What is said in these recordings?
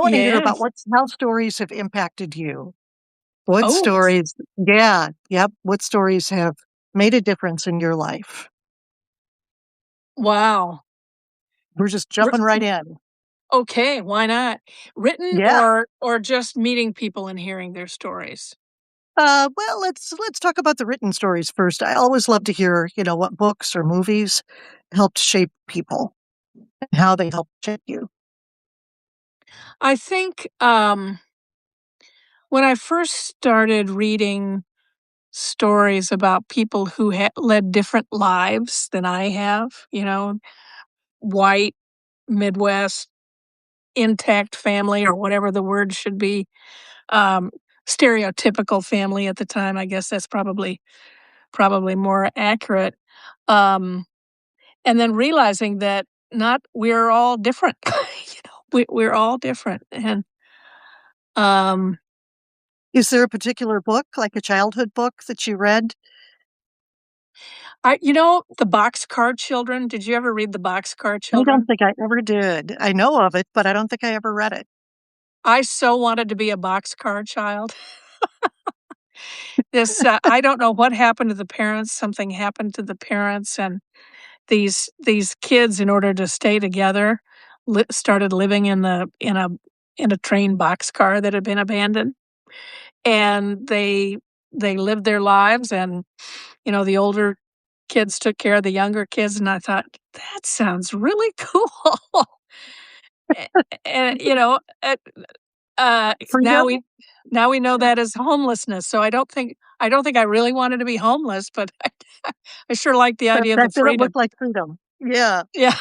want to hear about Yes. how stories have impacted you. What Oh, stories, yeah, yep, what stories have made a difference in your life? wow. We're just R jumping right in. Okay, why not? Written Yeah. or just meeting people and hearing their stories? Well, let's talk about the written stories first. I always love to hear, what books or movies helped shape people and how they helped shape you. I think, when I first started reading stories about people who led different lives than I have, white, Midwest, intact family, or whatever the word should be, um, stereotypical family at the time, I guess that's probably more accurate, um, and then realizing that not we're all different, we're all different, and, um, Is there a particular book, like a childhood book that you read? The Boxcar Children, did you ever read The Boxcar I don't Children? think I ever did. I know of it, but I don't think I ever read it. I so wanted to be a boxcar child. I don't know what happened to the parents, something happened to the parents, and these kids, in order to stay together, started living in a train boxcar that had been abandoned, and they lived their lives, and, the older kids took care of the younger kids, and I thought, "That sounds really cool." A and, now Freedom? we know that as homelessness, so I don't think I really wanted to be homeless, but I sure like the But idea of the that didn't look freedom. like freedom. Yeah. Yeah.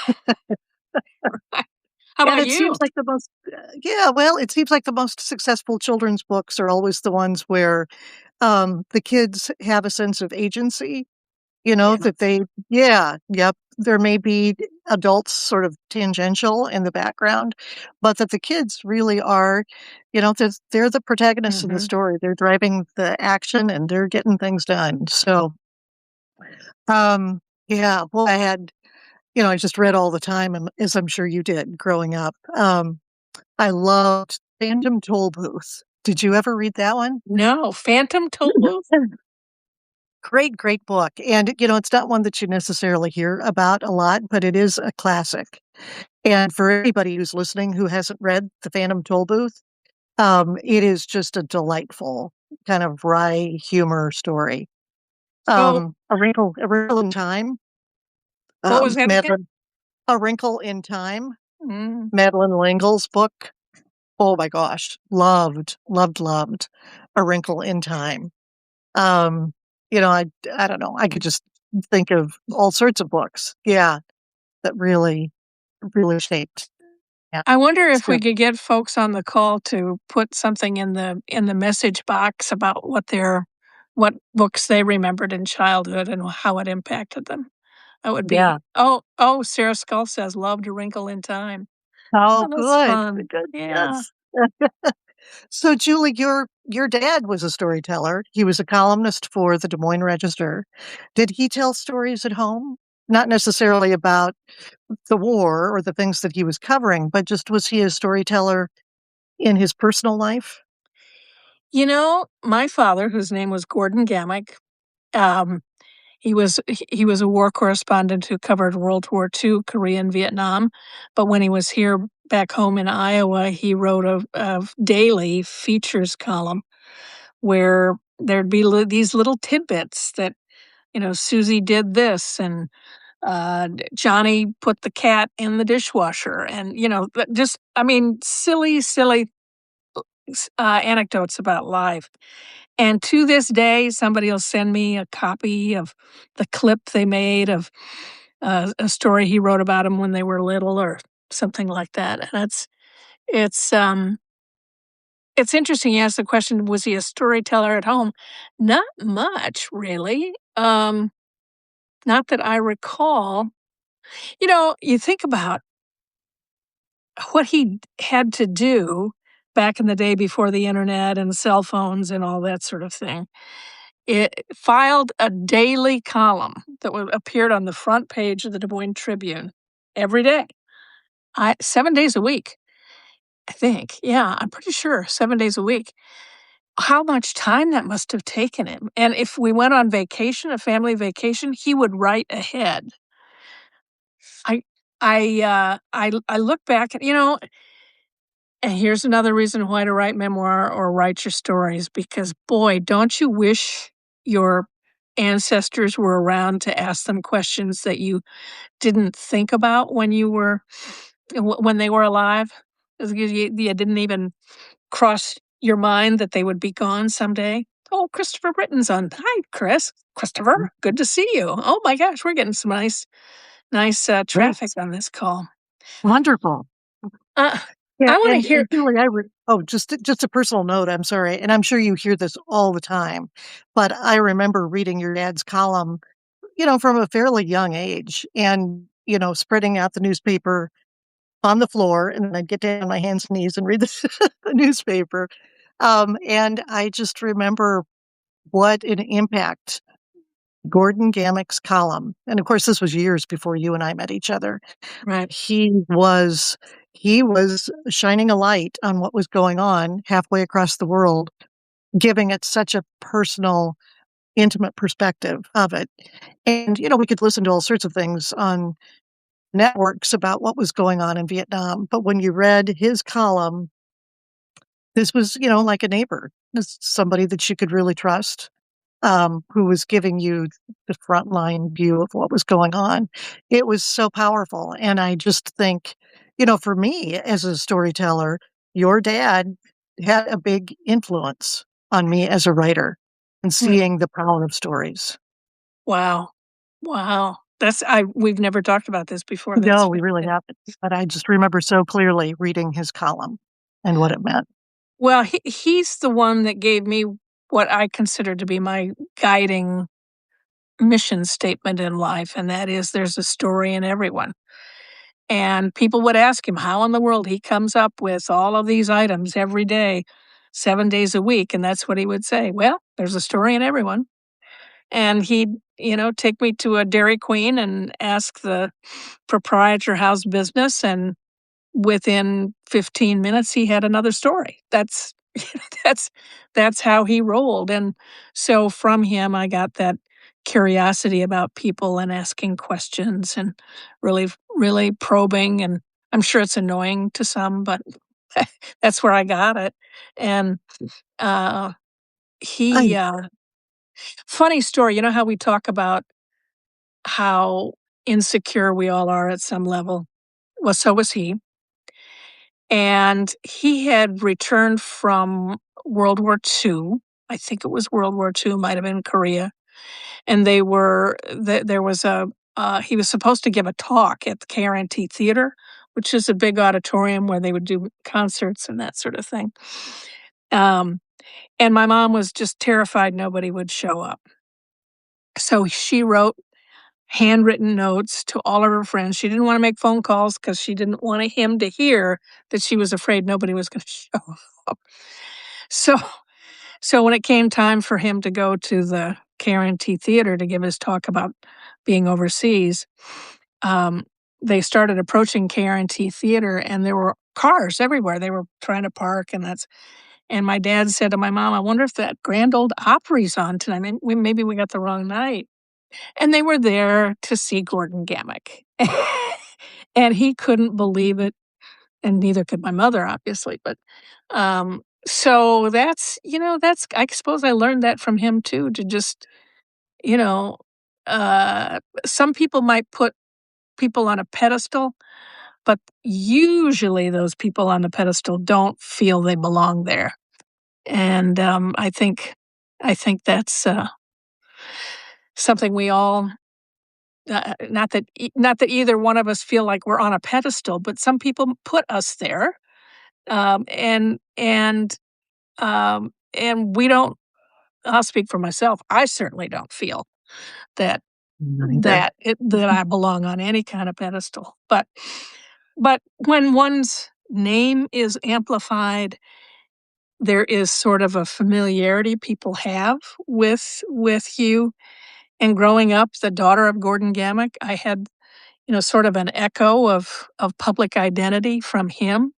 How And about it you? seems like yeah, well, it seems like the most successful children's books are always the ones where, the kids have a sense of agency, Yeah. that yeah, yep. There may be adults sort of tangential in the background, but that the kids really are, they're the protagonists in the Mhm. story. They're driving the action and they're getting things done. So, um, yeah, well, I just read all the time, and as I'm sure you did growing up. I loved Phantom Tollbooth. Did you ever read that one? No, Phantom Tollbooth? Great, great book. And, it's not one that you necessarily hear about a lot, but it is a classic. And for anybody who's listening who hasn't read The Phantom Tollbooth, it is just a delightful kind of wry humor story. Oh, A Wrinkle in Time, what was that again? Madeline, A Wrinkle in Time, Mm. Madeline L'Engle's book. Oh my gosh, loved, loved, loved A Wrinkle in Time. Um, I don't know, I could just think of all sorts of books, yeah, that really, really shaped. Yeah. I wonder if So, we could get folks on the call to put something in the message box about what books they remembered in childhood and how it impacted them. That would be yeah. Sarah Skull says, "Loved A Wrinkle in Time." Oh, Oh, that's good, fun. good, Yeah. yes. So, Julie, your dad was a storyteller. He was a columnist for the Des Moines Register. Did he tell stories at home? Not necessarily about the war or the things that he was covering, but just was he a storyteller in his personal life? My father, whose name was Gordon Gammack, um, he was a war correspondent who covered World War II, Korea, and Vietnam. But when he was here back home in Iowa, he wrote a daily features column where there'd be these little tidbits that, Susie did this, and Johnny put the cat in the dishwasher, and, just, I mean, silly, silly anecdotes about life. And to this day, somebody will send me a copy of the clip they made of a story he wrote about them when they were little or something like that. And it's um it's interesting you asked the question, was he a storyteller at home? Not much, really. Not that I recall. You think about what he had to do back in the day before the internet and cell phones and all that sort of thing. It filed a daily column that appeared on the front page of the Des Moines Tribune every day, 7 days a week. I think. Yeah, I'm pretty sure 7 days a week. How much time that must have taken him, and if we went on vacation, a family vacation, he would write ahead. I I look back and here's another reason why to write memoir or write your stories, because boy, don't you wish your ancestors were around to ask them questions that you didn't think about when you were when they were alive? You didn't even cross your mind that they would be gone someday. Oh, Christopher Britton's on. Hi, Chris. Christopher, good to see you. Oh my gosh, we're getting some nice traffic Yes, on this call. wonderful. Uh, Yeah, I want to hear. and Julie, just a personal note, I'm sorry, and I'm sure you hear this all the time, but I remember reading your dad's column, from a fairly young age and, spreading out the newspaper on the floor, and then I'd get down on my hands and knees and read the newspaper. And I just remember what an impact Gordon Gammack's column, and of course, this was years before you and I met each other. Right, He was shining a light on what was going on halfway across the world, giving it such a personal, intimate perspective of it. And, we could listen to all sorts of things on networks about what was going on in Vietnam. But when you read his column, this was, like a neighbor, this somebody that you could really trust, who was giving you the frontline view of what was going on. It was so powerful. And I just think, for me as a storyteller, your dad had a big influence on me as a writer and right. seeing the power of stories. Wow, wow. That's I. We've never talked about this before. No, That's we really fantastic. haven't. But I just remember so clearly reading his column and what it meant. Well, he's the one that gave me what I consider to be my guiding mission statement in life, and that is there's a story in everyone. And people would ask him how in the world he comes up with all of these items every day, 7 days a week, and that's what he would say. Well, there's a story in everyone. And he'd, take me to a Dairy Queen and ask the proprietor how's business, and within 15 minutes he had another story. That's that's how he rolled. And so from him I got that curiosity about people and asking questions and really probing, and I'm sure it's annoying to some, but that's where I got it. And uh he I funny story, you know how we talk about how insecure we all are at some level? Well, so was he. And he had returned from World War II. I think it was World War II, might have been Korea. And there was he was supposed to give a talk at the KRNT Theater, which is a big auditorium where they would do concerts and that sort of thing. Um, and my mom was just terrified nobody would show up. So she wrote handwritten notes to all of her friends. She didn't wanna make phone calls because she didn't want him to hear that she was afraid nobody was gonna show up. So so when it came time for him to go to the KRNT Theater to give his talk about being overseas, um, they started approaching KRNT Theater, and there were cars everywhere. They were trying to park, and my dad said to my mom, "I wonder if that Grand Ole Opry's on tonight. Maybe we got the wrong night." And they were there to see Gordon Gammack. And he couldn't believe it, and neither could my mother, obviously, but, so that's I suppose I learned that from him too, to just, you know, some people might put people on a pedestal, but usually those people on the pedestal don't feel they belong there. And, I think that's, something we all not that either one of us feel like we're on a pedestal, but some people put us there, and we don't. I'll speak for myself. I certainly don't feel that neither. that I belong on any kind of pedestal. But when one's name is amplified, there is sort of a familiarity people have with you. And growing up, the daughter of Gordon Gammack, I had sort of an echo of public identity from him.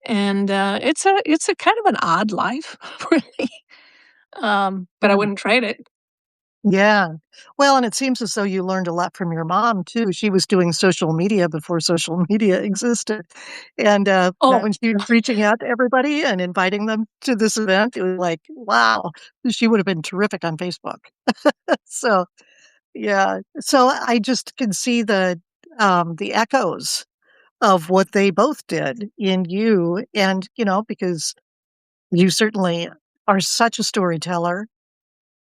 And, it's a kind of an odd life, really, but I Yeah. wouldn't trade it. Yeah. Well, and it seems as though you learned a lot from your mom too. She was doing social media before social media existed. And, Oh, when she was reaching out to everybody and inviting them to this event, it was like, wow, she would have been terrific on Facebook. So, yeah. So I just can see the echoes of what they both did in you. And, because you certainly are such a storyteller.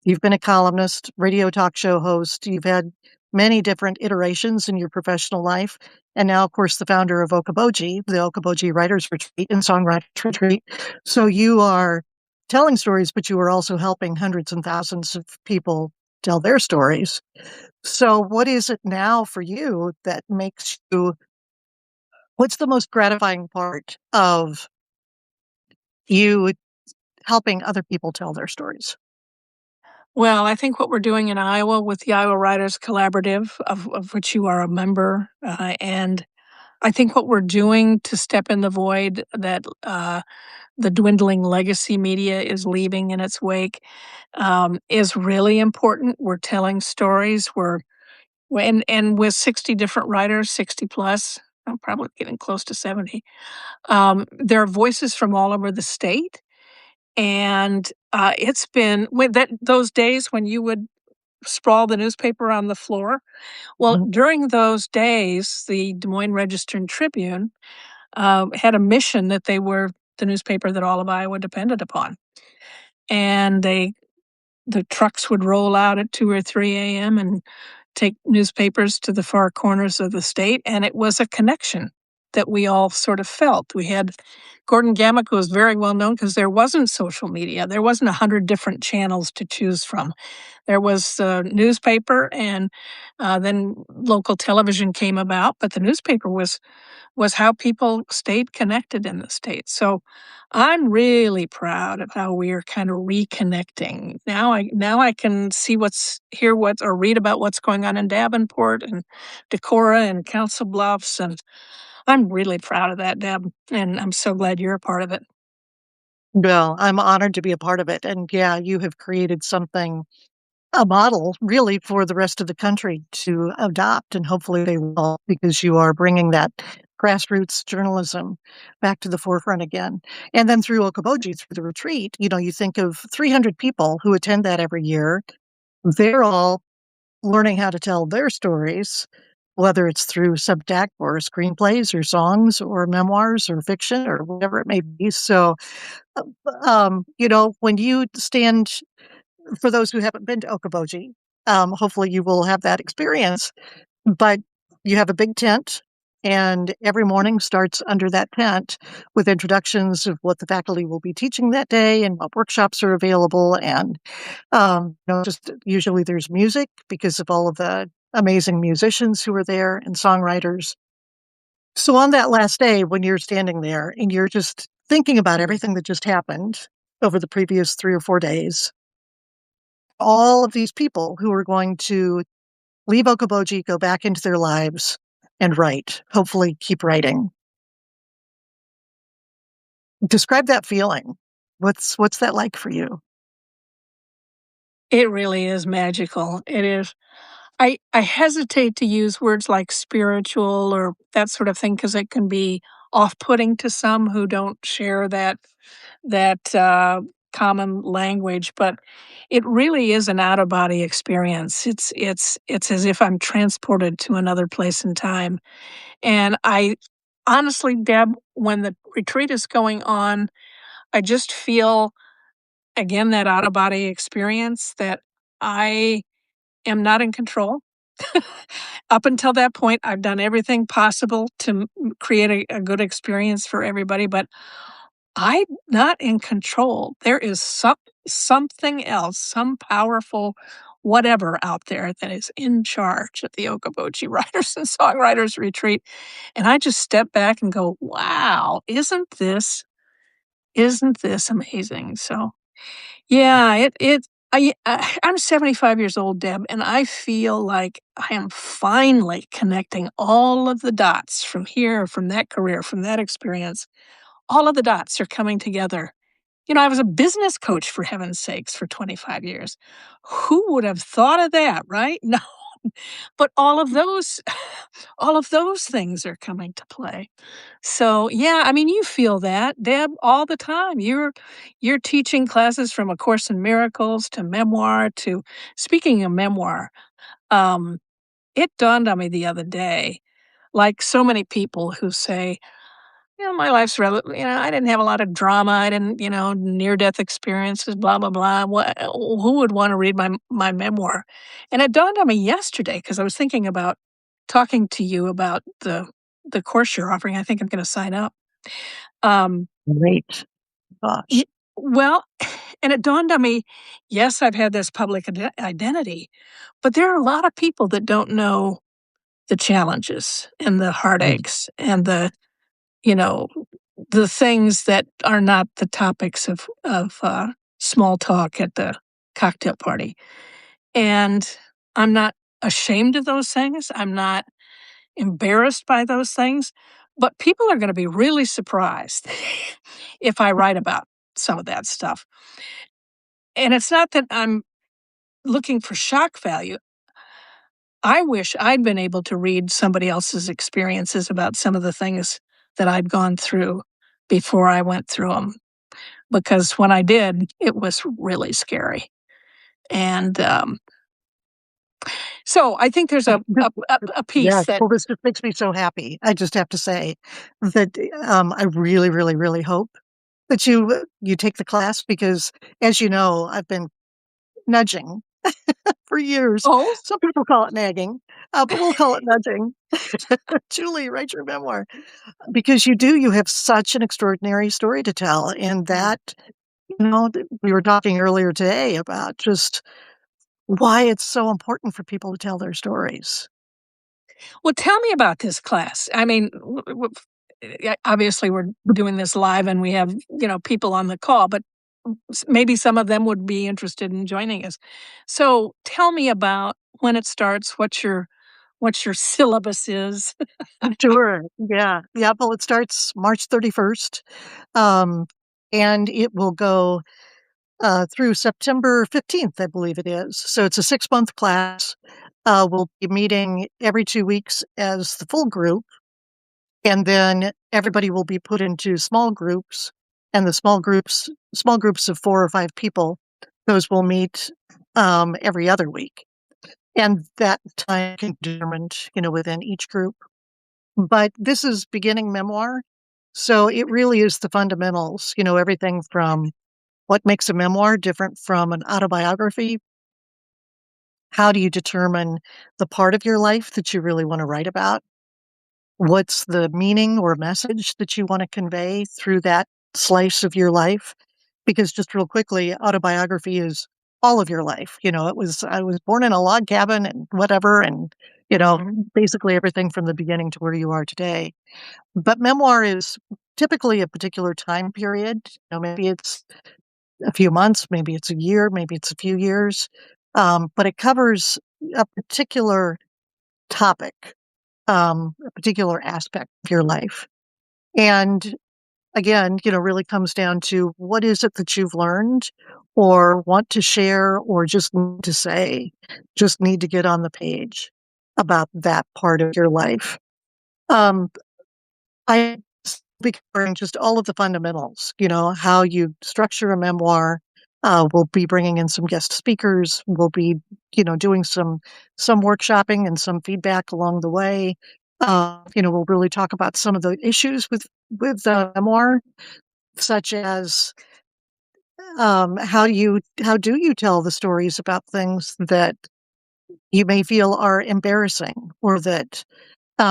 You've been a columnist, radio talk show host. You've had many different iterations in your professional life. And now, of course, the founder of Okoboji, the Okoboji Writers Retreat and Songwriters Retreat. So you are telling stories, but you are also helping hundreds and thousands of people tell their stories. So, what is it now for you that makes you, what's the most gratifying part of you helping other people tell their stories? well, I think what we're doing in Iowa with the Iowa Writers Collaborative, of which you are a member, and I think what we're doing to step in the void that, the dwindling legacy media is leaving in its wake, is really important. We're telling stories. And with 60 different writers, 60 plus, I'm probably getting close to 70. There are voices from all over the state, and it's been with that those days when you would sprawl the newspaper on the floor. Well, Mhm. during those days, the Des Moines Register and Tribune had a mission that they were the newspaper that all of Iowa depended upon, and the trucks would roll out at 2 or 3 a.m. and take newspapers to the far corners of the state, and it was a connection that we all sort of felt. We had Gordon Gammack, who was very well known because there wasn't social media. There wasn't 100 different channels to choose from. There was a newspaper, and then local television came about, but the newspaper was how people stayed connected in the state. So I'm really proud of how we are kind of reconnecting. Now I can see hear what or read about what's going on in Davenport and Decorah and Council Bluffs, and I'm really proud of that, Deb, and I'm so glad you're a part of it. Well, I'm honored to be a part of it. And yeah, you have created something, a model really for the rest of the country to adopt. And hopefully they will, because you are bringing that grassroots journalism back to the forefront again. And then through Okoboji, through the retreat, you think of 300 people who attend that every year. They're all learning how to tell their stories, whether it's through subtext or screenplays or songs or memoirs or fiction or whatever it may be. So, when you stand, for those who haven't been to Okoboji, hopefully you will have that experience. But you have a big tent, and every morning starts under that tent with introductions of what the faculty will be teaching that day and what workshops are available. And just usually there's music because of all of the amazing musicians who are there and songwriters. So on that last day, when you're standing there and you're just thinking about everything that just happened over the previous 3 or 4 days, all of these people who are going to leave Okoboji, go back into their lives and write, hopefully keep writing. Describe that feeling. What's that like for you? It really is magical. It is. I hesitate to use words like spiritual or that sort of thing because it can be off-putting to some who don't share that common language, but it really is an out-of-body experience. It's as if I'm transported to another place in time, and I honestly, Deb, when the retreat is going on, I just feel, again, that out-of-body experience that I am not in control. Up until that point, I've done everything possible to create a good experience for everybody, but I'm not in control. There is something else, some powerful whatever out there that is in charge at the Okoboji Writers and Songwriters Retreat. And I just step back and go, wow, isn't this amazing? So yeah, I'm 75 years old, Deb, and I feel like I am finally connecting all of the dots from here, from that career, from that experience, all of the dots are coming together. I was a business coach, for heaven's sakes, for 25 years. Who would have thought of that, right? No. But all of those things are coming to play. So, yeah, I mean, you feel that, Deb, all the time. You're teaching classes from A Course in Miracles to memoir to speaking of memoir, um, it dawned on me the other day, like so many people who say, my life's I didn't have a lot of drama. I didn't, near death experiences, blah, blah, blah. Who would want to read my memoir? And it dawned on me yesterday because I was thinking about talking to you about the course you're offering. I think I'm going to sign up. Um, Great. y- Gosh. well, and it dawned on me, yes, I've had this public identity, but there are a lot of people that don't know the challenges and the Right. heartaches and you know, the things that are not the topics of small talk at the cocktail party. And I'm not ashamed of those things. I'm not embarrassed by those things. But people are going to be really surprised if I write about some of that stuff. And it's not that I'm looking for shock value. I wish I'd been able to read somebody else's experiences about some of the things that I'd gone through before I went through them. Because when I did, it was really scary. And so I think there's a Yeah, piece that, well, this just makes me so happy. I just have to say that I really, really, really hope that you take the class because, as you know, I've been nudging for years. oh, Some people call it nagging, but we'll call it nudging. Julie, write your memoir because you have such an extraordinary story to tell, and that we were talking earlier today about just why it's so important for people to tell their stories. well, tell me about this class. I mean, obviously we're doing this live and we have, people on the call, but maybe some of them would be interested in joining us. So tell me about when it starts, what your syllabus is. Sure. Yeah. Yeah. Well, it starts March 31st, um, and it will go through September 15th, I believe it is. So it's a 6-month class. We'll be meeting every 2 weeks as the full group, and then everybody will be put into small groups, and the small groups of 4 or 5 people, those will meet every other week. And that time can be determined, within each group. But this is beginning memoir. So it really is the fundamentals, everything from what makes a memoir different from an autobiography. How do you determine the part of your life that you really want to write about? What's the meaning or message that you want to convey through that slice of your life? Because just real quickly, autobiography is all of your life. I was born in a log cabin and whatever, and, basically everything from the beginning to where you are today. But memoir is typically a particular time period. Maybe it's a few months, maybe it's a year, maybe it's a few years. But it covers a particular topic, a particular aspect of your life. And again, really comes down to what is it that you've learned or want to share or just need to say, just need to get on the page about that part of your life. Um, I be covering just all of the fundamentals, how you structure a memoir. We'll be bringing in some guest speakers. We'll be, doing some workshopping and some feedback along the way. We'll really talk about some of the issues with memoir, such as how do you tell the stories about things that you may feel are embarrassing or that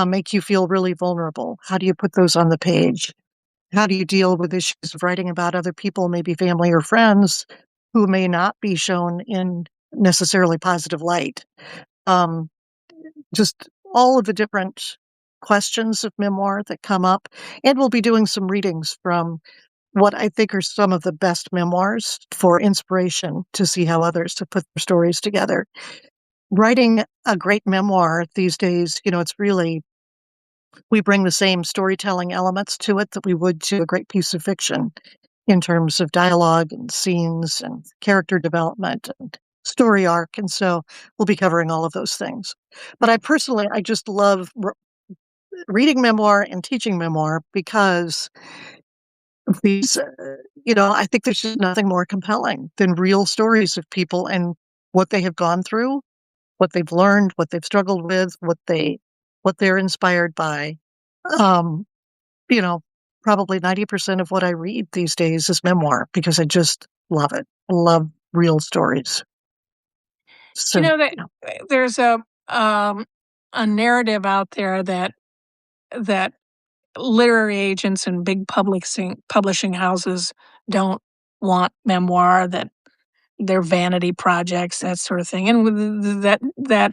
make you feel really vulnerable? How do you put those on the page? How do you deal with issues of writing about other people, maybe family or friends, who may not be shown in necessarily positive light? Um, just all of the different questions of memoir that come up. And we'll be doing some readings from what I think are some of the best memoirs for inspiration to see how others have put their stories together. Writing a great memoir these days, it's really We bring the same storytelling elements to it that we would to a great piece of fiction in terms of dialogue and scenes and character development and story arc. And so we'll be covering all of those things. But I just love reading memoir and teaching memoir because these, I think there's just nothing more compelling than real stories of people and what they have gone through, what they've learned, what they've struggled with, what they're inspired by. Um, you know, Probably 90% of what I read these days is memoir because I just love it. I love real stories. You So, know that there's a narrative out there that literary agents and big publishing houses don't want memoir, that they're vanity projects, that sort of thing. And that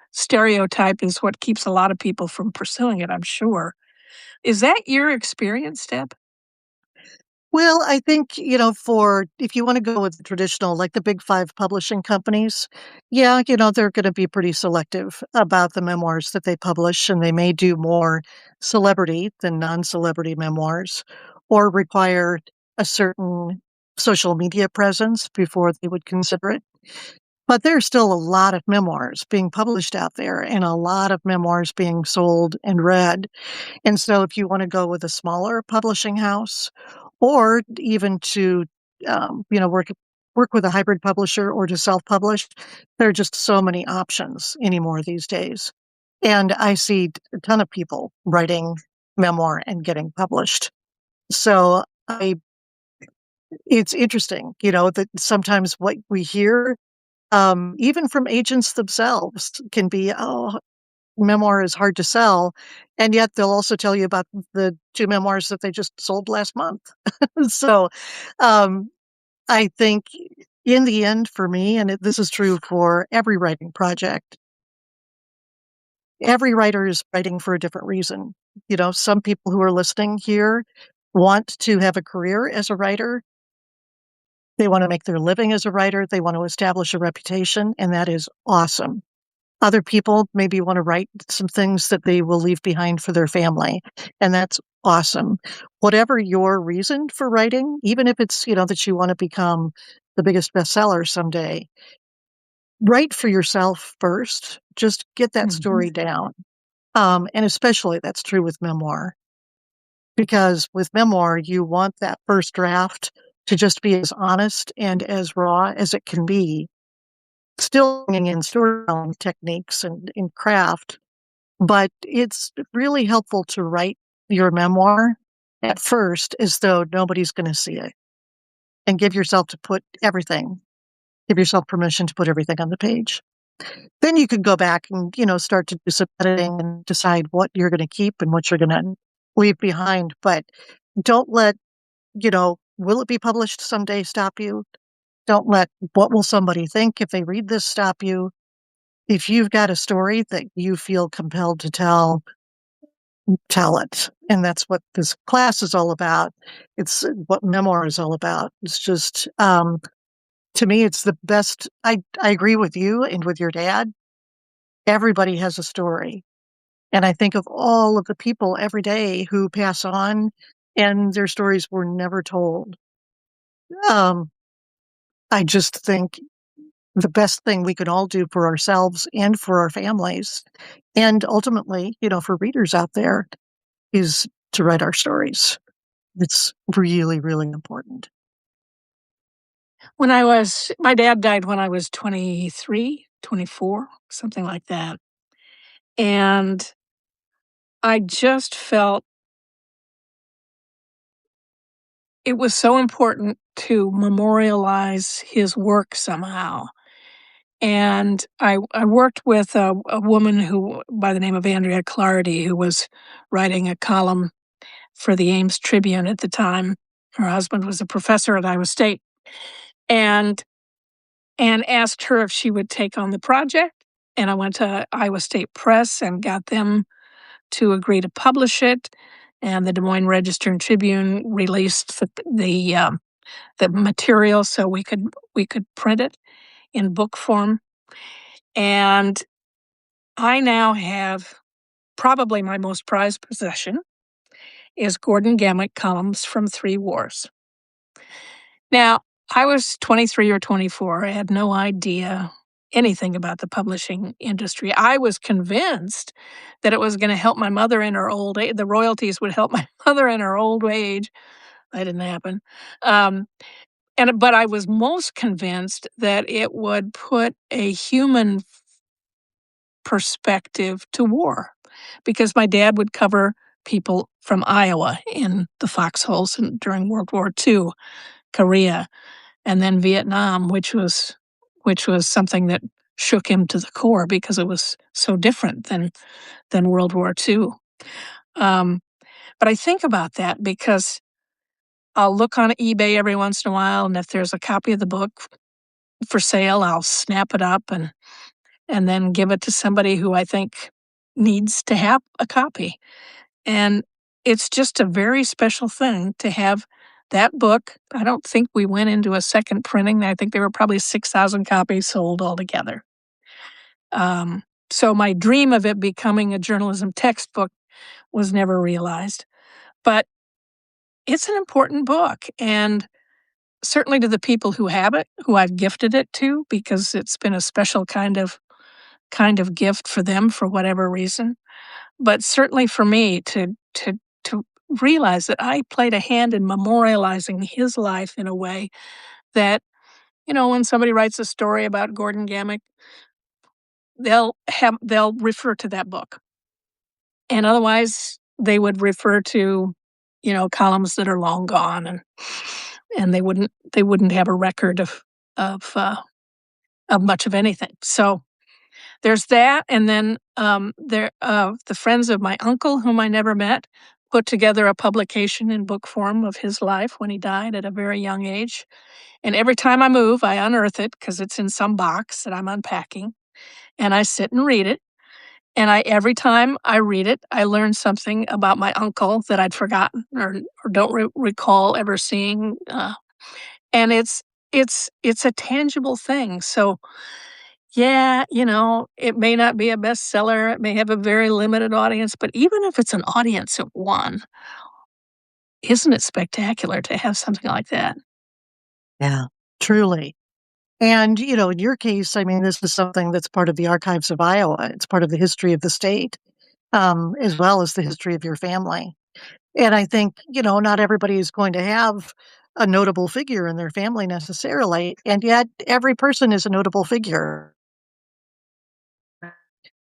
stereotype is what keeps a lot of people from pursuing it, I'm sure. Is that your experience, Deb? well, I think, for if you want to go with the traditional, like the big five publishing companies, yeah, they're going to be pretty selective about the memoirs that they publish, and they may do more celebrity than non celebrity memoirs or require a certain social media presence before they would consider it. But there's still a lot of memoirs being published out there and a lot of memoirs being sold and read. And so if you want to go with a smaller publishing house or even to, work with a hybrid publisher or to self-publish, there are just so many options anymore these days. And I see a ton of people writing memoir and getting published. So it's interesting, that sometimes what we hear, even from agents themselves, can be, oh, memoir is hard to sell, and yet they'll also tell you about the 2 memoirs that they just sold last month. So, um, I think in the end for me, and this is true for every writing project, every writer is writing for a different reason. Some people who are listening here want to have a career as a writer. They want to make their living as a writer. They want to establish a reputation, and that is awesome. Other people maybe want to write some things that they will leave behind for their family, and that's awesome. Whatever your reason for writing, even if it's, that you want to become the biggest bestseller someday, write for yourself first. Just get that Mhm. story down. And especially that's true with memoir, because with memoir, you want that first draft to just be as honest and as raw as it can be, still bringing in storytelling techniques and in craft. But it's really helpful to write your memoir at first as though nobody's going to see it and give yourself permission to put everything on the page. Then you can go back and, start to do some editing and decide what you're going to keep and what you're going to leave behind. But don't let, will it be published someday stop you? Don't let what will somebody think if they read this stop you. If you've got a story that you feel compelled to tell it. And that's what this class is all about. It's what memoir is all about. It's just, to me, it's the best. I agree with you and with your dad. Everybody has a story. And I think of all of the people every day who pass on and their stories were never told. Um, I just think the best thing we can all do for ourselves and for our families, and ultimately, for readers out there, is to write our stories. It's really, really important. My dad died when I was 23, 24, something like that. And I just felt it was so important to memorialize his work somehow. And I worked with a woman who, by the name of Andrea Clardy, who was writing a column for the Ames Tribune at the time. Her husband was a professor at Iowa State, and asked her if she would take on the project. And I went to Iowa State Press and got them to agree to publish it. And the Des Moines Register and Tribune released the material so we could print it in book form. And I now have probably my most prized possession is Gordon Gammack columns from 3 wars. Now, I was 23 or 24. I had no idea anything about the publishing industry. I was convinced that it was gonna help my mother in her old age. The royalties would help my mother in her old age. That didn't happen. Um, but I was most convinced that it would put a human perspective to war, because my dad would cover people from Iowa in the foxholes during World War II, Korea, and then Vietnam, which was something that shook him to the core because it was so different than World War II. Um, but I think about that because I'll look on eBay every once in a while, and if there's a copy of the book for sale, I'll snap it up and then give it to somebody who I think needs to have a copy. And it's just a very special thing to have that book. I don't think we went into a second printing. I think there were probably 6,000 copies sold altogether. Um, so my dream of it becoming a journalism textbook was never realized. But it's an important book. And certainly to the people who have it, who I've gifted it to, because it's been a special kind of gift for them for whatever reason. But certainly for me to realize that I played a hand in memorializing his life in a way that, when somebody writes a story about Gordon Gammack, they'll refer to that book. And otherwise they would refer to, columns that are long gone, and they wouldn't have a record of uh, of much of anything. So there's that, and then, the friends of my uncle, whom I never met, put together a publication in book form of his life when he died at a very young age, and every time I move, I unearth it because it's in some box that I'm unpacking, and I sit and read it, and every time I read it, I learn something about my uncle that I'd forgotten or don't recall ever seeing, and it's a tangible thing. So yeah, it may not be a bestseller, it may have a very limited audience, but even if it's an audience of 1, isn't it spectacular to have something like that? Yeah, truly. And, in your case, I mean, this is something that's part of the archives of Iowa. It's part of the history of the state, as well as the history of your family. And I think, not everybody is going to have a notable figure in their family necessarily. And yet every person is a notable figure,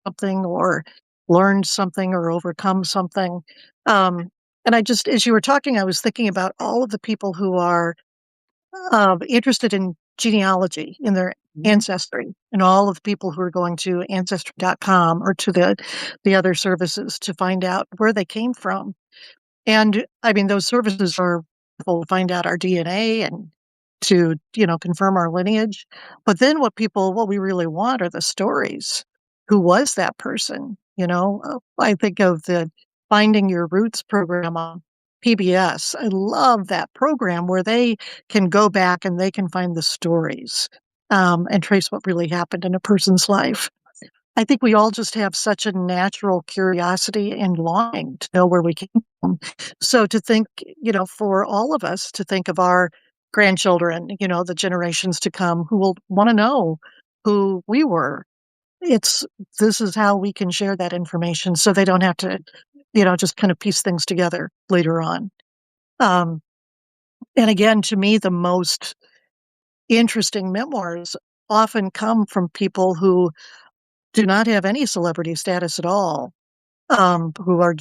something or learned something or overcome something. Um, and as you were talking, I was thinking about all of the people who are interested in genealogy, in their ancestry, and all of the people who are going to ancestry.com or to the other services to find out where they came from. And I mean, those services are able to find out our DNA and to, confirm our lineage. But then what we really want are the stories. Who was that person? I think of the Finding Your Roots program on PBS. I love that program where they can go back and they can find the stories, and trace what really happened in a person's life. I think we all just have such a natural curiosity and longing to know where we came from. So to think, for all of us to think of our grandchildren, the generations to come who will want to know who we were. It's This is how we can share that information so they don't have to, just kind of piece things together later on. Um, and again, to me, the most interesting memoirs often come from people who do not have any celebrity status at all, who are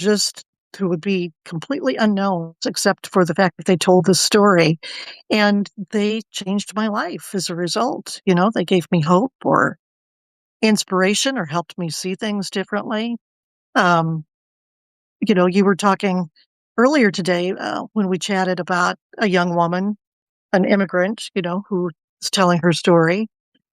who would be completely unknown except for the fact that they told the story, and they changed my life as a result. They gave me hope or inspiration or helped me see things differently. Um, you were talking earlier today, when we chatted about a young woman, an immigrant, who is telling her story.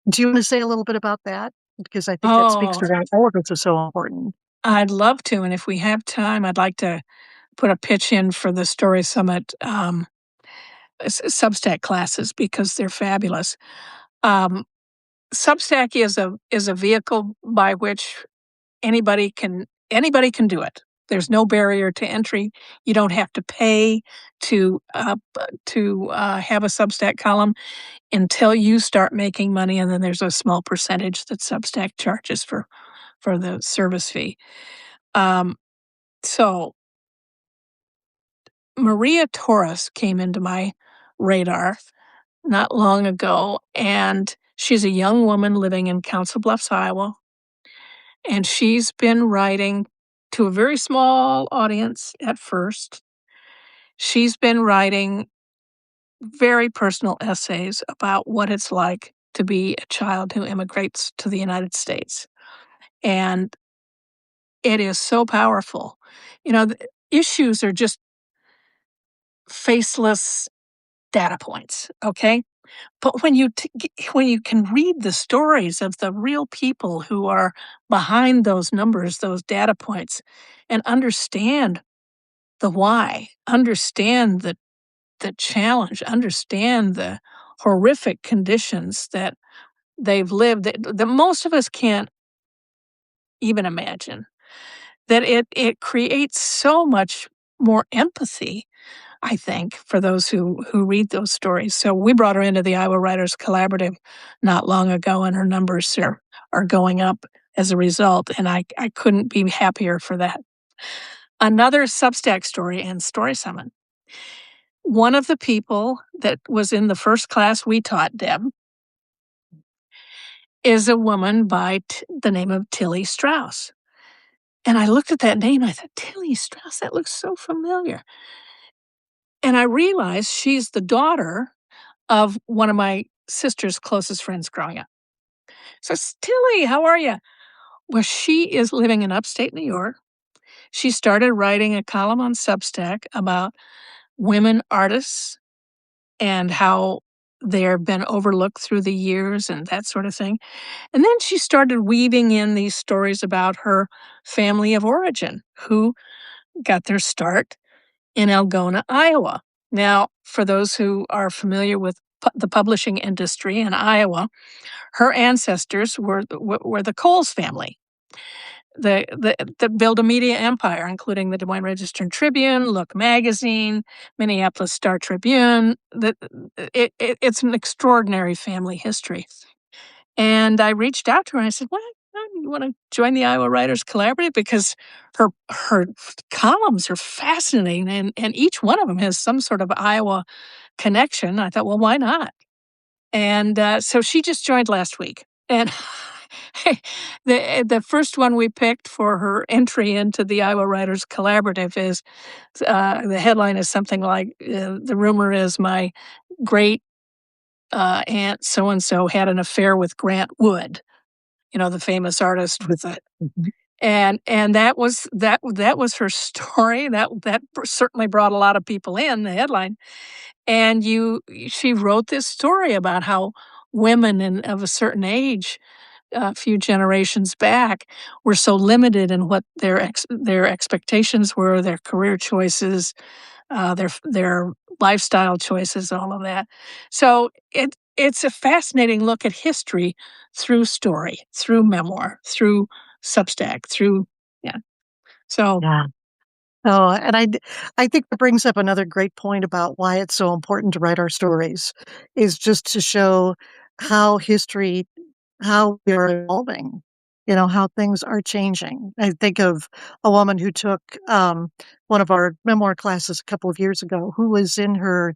Do you want to say a little bit about that? Because I think that speaks Oh, to why all of this is so important. I'd love to, and if we have time, I'd like to put a pitch in for the Story Summit, Substack classes because they're fabulous. Um, Substack is a vehicle by which anybody can anybody can do it. There's no barrier to entry. You don't have to pay to have a Substack column until you start making money, and then there's a small percentage that Substack charges for the service fee. So Maria Torres came into my radar not long ago, and she's a young woman living in Council Bluffs, Iowa, and she's been writing to a very small audience at first. She's been writing very personal essays about what it's like to be a child who immigrates to the United States. And it is so powerful. The issues are just faceless data points, okay? But when you can read the stories of the real people who are behind those numbers, those data points, and understand the why, understand the challenge, understand the horrific conditions that they've lived that most of us can't even imagine, that it creates so much more empathy, I think, for those who read those stories. So we brought her into the Iowa Writers Collaborative not long ago, and her numbers are going up as a result, and I couldn't be happier for that. Another Substack story and Story Summit. One of the people that was in the first class we taught, Deb, is a woman by the name of Tilly Strauss. And I looked at that name and I thought, Tilly Strauss, that looks so familiar. And I realized she's the daughter of one of my sister's closest friends growing up. So, Tilly, how are you? Well, she is living in upstate New York. She started writing a column on Substack about women artists and how they've been overlooked through the years and that sort of thing. And then she started weaving in these stories about her family of origin who got their start in Algona, Iowa. Now, for those who are familiar with the publishing industry in Iowa, her ancestors were the Coles family, that built a media empire, including the Des Moines Register and Tribune, Look Magazine, Minneapolis Star Tribune. It's an extraordinary family history. And I reached out to her and I said, "What? You want to join the Iowa Writers Collaborative?" Because her columns are fascinating, and each one of them has some sort of Iowa connection. I thought, well, why not? And so she just joined last week. And the first one we picked for her entry into the Iowa Writers Collaborative is the headline is something like the rumor is my great aunt so and so had an affair with Grant Wood, the famous artist with the Mhm. and that was her story. That certainly brought a lot of people in the headline. And she wrote this story about how women of a certain age, a few generations back, were so limited in what their expectations were, their career choices, their lifestyle choices, all of that. So it's a fascinating look at history through story, through memoir, through Substack, through yeah. So Yeah. Oh, and I think that brings up another great point about why it's so important to write our stories, is just to show how history, how we are evolving, how things are changing. I think of a woman who took one of our memoir classes a couple of years ago, who was in her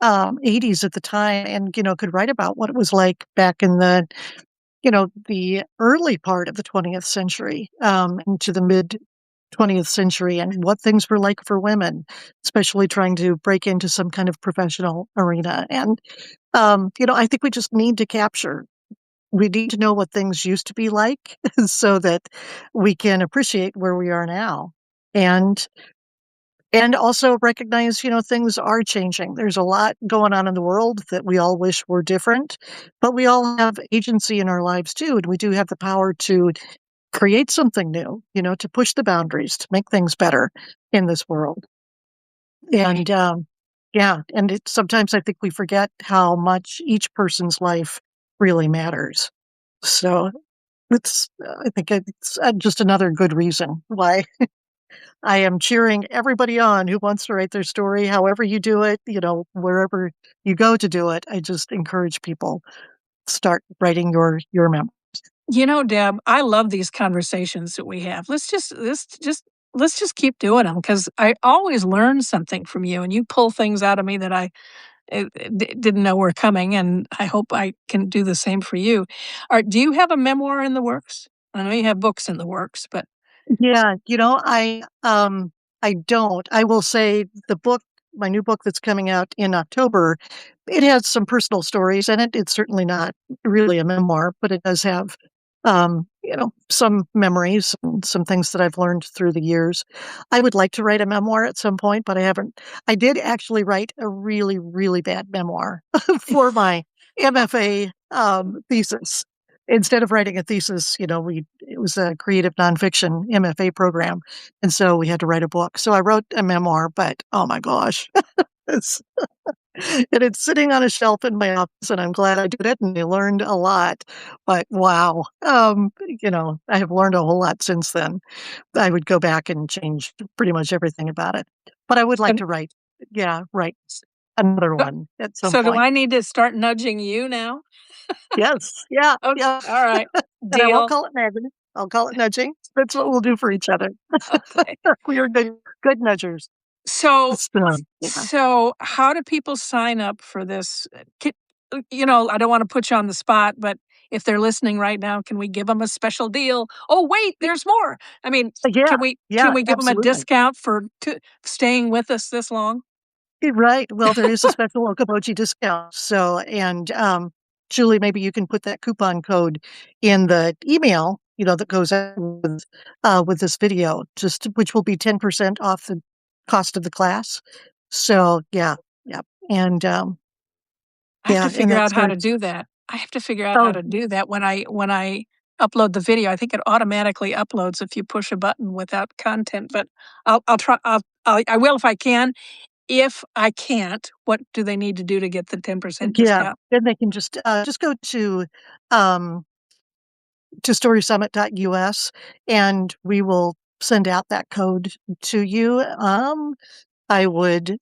80s at the time, and could write about what it was like back in the early part of the 20th century, into the mid 20th century, and what things were like for women, especially trying to break into some kind of professional arena. And, I think we need to know what things used to be like so that we can appreciate where we are now. And also recognize, things are changing. There's a lot going on in the world that we all wish were different, but we all have agency in our lives too. And we do have the power to create something new, to push the boundaries, to make things better in this world. And yeah, and sometimes I think we forget how much each person's life really matters. So I think it's just another good reason why I am cheering everybody on who wants to write their story, however you do it, wherever you go to do it. I just encourage people start writing your memo. Deb, I love these conversations that we have. Let's just keep doing them because I always learn something from you, and you pull things out of me that I didn't know were coming, and I hope I can do the same for you. Do you have a memoir in the works? I know you have books in the works, but Yeah, I don't. I will say my new book that's coming out in October, it has some personal stories in it. It's certainly not really a memoir, but it does have some memories and some things that I've learned through the years. I would like to write a memoir at some point, but I haven't. I did actually write a really, really bad memoir for my MFA thesis. Instead of writing a thesis, it was a creative nonfiction MFA program, and so we had to write a book. So I wrote a memoir, but oh my gosh, it's and it's sitting on a shelf in my office, and I'm glad I did it, and I learned a lot. But wow, I have learned a whole lot since then. I would go back and change pretty much everything about it. But I would like and to write another so, one at some so do point. I need to start nudging you now? Yes, yeah, Okay, yeah. all right, And I won't deal. call it nagging. I'll call it nudging. That's what we'll do for each other. Okay. We are good nudgers. So, Yeah. so how do people sign up for this? I don't want to put you on the spot, but if they're listening right now, can we give them a special deal? Oh, wait, there's more. I mean, Yeah, can yeah, we give them a absolutely. discount for staying with us this long? Right. Well, there is a special Okaboji discount. So, and Julie, maybe you can put that coupon code in the email, that goes out with this video, just which will be 10% off the cost of the class. So, yeah, yeah, and I have to yeah, and figure that out how to starts. do that. I have to figure out how Oh, to do that when I upload the video. I think it automatically uploads if you push a button without content, but I'll try. I will if I can. If I can't, what do they need to do to get the 10% yeah. discount? Then they can just go um, to storysummit.us, and we will send out that code to you. I would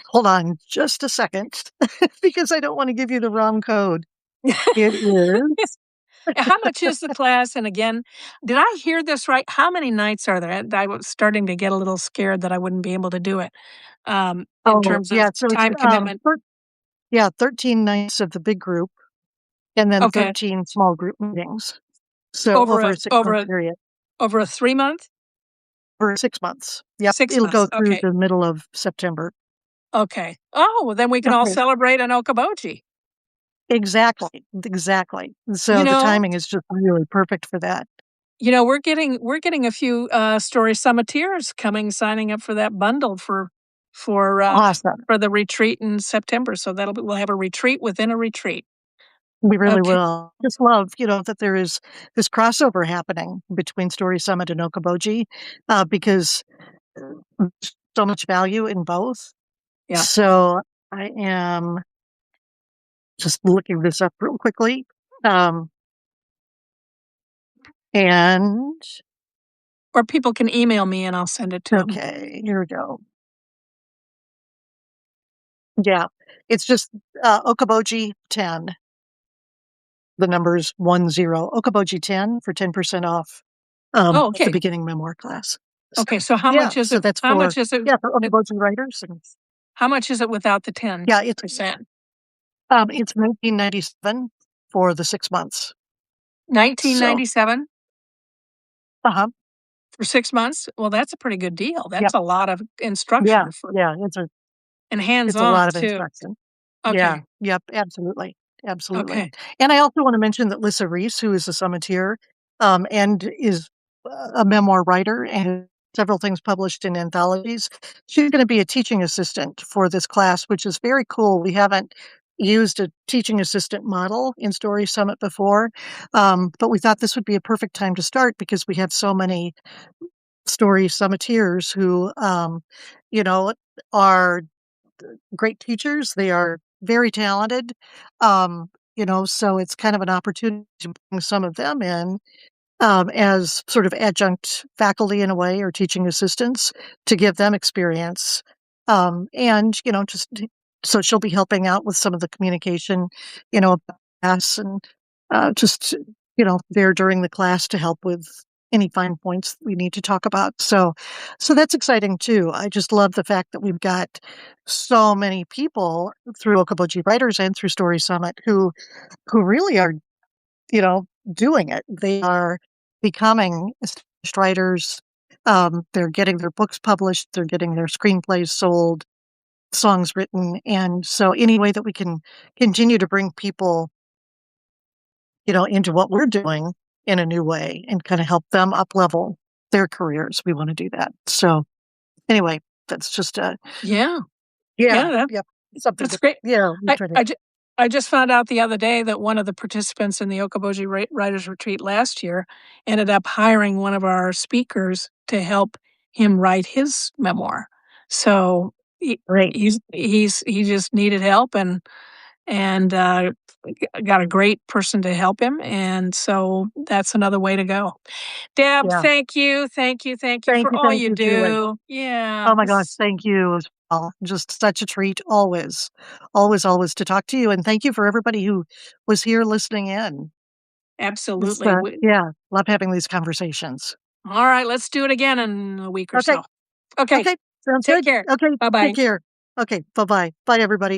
hold on just a second because I don't want to give you the wrong code. It is, How much is the class? And again, did I hear this right? How many nights are there? I was starting to get a little scared that I wouldn't be able to do it, in oh, terms of yeah. So it's, time commitment. 13 nights of the big group and then Okay, 13 small group meetings. So over over a a 6 month over a period, over a 3 month, for 6 months. Yep. 6 It'll months. go through Okay, the middle of September. okay. Oh, well, then we can all Okay. celebrate an Okoboji. Exactly. Exactly. You So the know, timing is just really perfect for that. we're getting a few story summiteers coming signing up for that bundle for uh Awesome. for the retreat in September. So we'll have a retreat within a retreat. We really Okay. will. Just love, that there is this crossover happening between Story Summit and Okoboji, because there's so much value in both. Yeah. So I am just looking this up real quickly. Um, and Or people can email me and I'll send it to them. okay, here we go. Yeah, it's just Okoboji 10, the numbers 10, Okoboji 10 for 10% off Oh, the okay. beginning memoir class. Okay, So so how yeah, much is so it that's how much is it yeah, for wi Okoboji writers. And how much is it without the yeah, it's 10%? It's 1997 for the 6 months. So, 1997 uh-huh. for 6 months? Well, that's a pretty good deal. Yep. That's a lot of Yeah, instruction for yeah, and it's a lot hands-on of too. instruction. Yeah, Okay. yep, absolutely, absolutely. Okay. And I also want to mention that Lissa Reese, who is a summiteer, and is a memoir writer and several things published in anthologies, she's gonna be a teaching assistant for this class, which is very cool. We haven't used a teaching assistant model in Story Summit before, but we thought this would be a perfect time to start because we have so many Story Summiteers who, you know, are great teachers. They are very talented. Um, so it's kind of an opportunity to bring some of them in as sort of adjunct faculty in a way or teaching assistants to give them experience. And, just so she'll be helping out with some of the communication, about class and just, there during the class to help with any fine points we need to talk about. So that's exciting too. I just love the fact that we've got so many people through Okoboji Writers and through Story Summit who really are you know, doing it. They are becoming established writers. They're getting their books published. They're getting their screenplays sold, songs written. And so any way that we can continue to bring people, into what we're doing in a new way and kind of help them up level their careers, we want to do that. So anyway, that's just Yeah. yeah, Yeah, that yep. Something that's that, great. yeah, we I try to, I ju I just found out the other day that one of the participants in the Okoboji Writers Retreat last year ended up hiring one of our speakers to help him write his memoir. So he great. he just needed help and got a great person to help him, and so that's another way to go. Deb, Yeah. thank you for all Thank you you, Julie. do. Yeah, Oh my gosh, this thank you as well. Just such a treat always, always, always to talk to you. And thank you for everybody who was here listening in. It's, absolutely. yeah, love having these conversations. All right, let's do it again in a week or Okay. so. Okay, Okay. Sounds take good. care. Okay. Take Bye-bye. care. Okay. Bye bye. Bye, everybody.